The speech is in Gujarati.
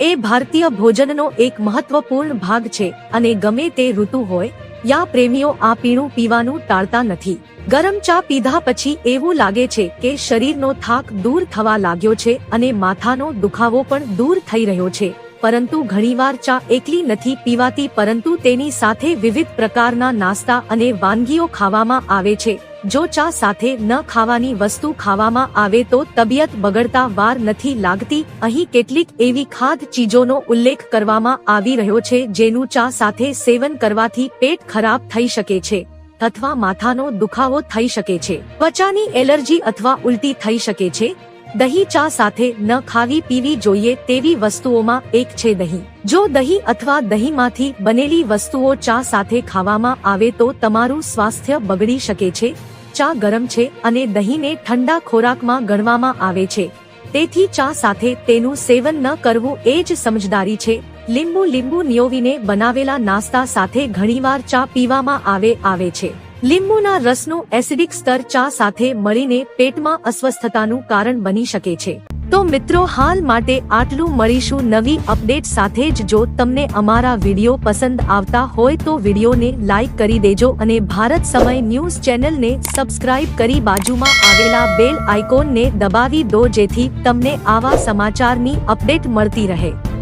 એ ભારતીય ભોજનનો એક મહત્વપૂર્ણ ભાગ છે અને ગમે તે ઋતુ હોય યા પ્રેમીઓ આ પીણું પીવાનું ટાળતા નથી। ગરમ ચા પીધા પછી એવું લાગે છે કે શરીરનો થાક દૂર થવા લાગ્યો છે અને માથાનો દુખાવો પણ દૂર થઈ રહ્યો છે। પરંતુ ઘણીવાર ચા એકલી નથી પીવાતી, પરંતુ તેની સાથે વિવિધ પ્રકારના નાસ્તા અને વાનગીઓ ખાવામાં આવે છે। જો ચા સાથે ન ખાવાની વસ્તુ ખાવામાં આવે તો તબિયત બગડતા વાર નથી લાગતી। અહીં કેટલીક એવી ખાદ્ય ચીજોનો ઉલ્લેખ કરવામાં આવી રહ્યો છે જેનું ચા સાથે સેવન કરવાથી પેટ ખરાબ થઈ શકે છે અથવા માથાનો દુખાવો થઈ શકે છે, ત્વચાની એલર્જી અથવા ઉલટી થઈ શકે છે। દહીં ચા સાથે ન ખાવી પીવી જોઈએ તેવી વસ્તુઓમાં એક છે દહીં। જો દહીં અથવા દહીંમાંથી બનેલી વસ્તુઓ ચા સાથે ખાવામાં આવે તો તમારું સ્વાસ્થ્ય બગડી શકે છે। ચા ગરમ છે અને દહીંને ઠંડા ખોરાકમાં ગણવામાં આવે છે, તેથી ચા સાથે તેનું સેવન ન કરવું એ જ સમજદારી છે। લીંબુ નિયોવીને બનાવેલા નાસ્તા સાથે ઘણીવાર ચા પીવામાં આવે છે। લીંબુના રસનું એસિડિક સ્તર ચા સાથે મળીને પેટમાં અસ્વસ્થતાનું કારણ બની શકે છે। તો મિત્રો, હાલ માટે આટલું। મળીશું નવી અપડેટ સાથે જ। જો તમને અમારા વિડીયો પસંદ આવતા હોય તો વિડીયોને લાઈક કરી દેજો અને ભારત સમય ન્યૂઝ ચેનલને સબસ્ક્રાઇબ કરી બાજુમાં આવેલા બેલ આઇકોનને દબાવી દો જેથી તમને આવા સમાચારની અપડેટ મળતી રહે।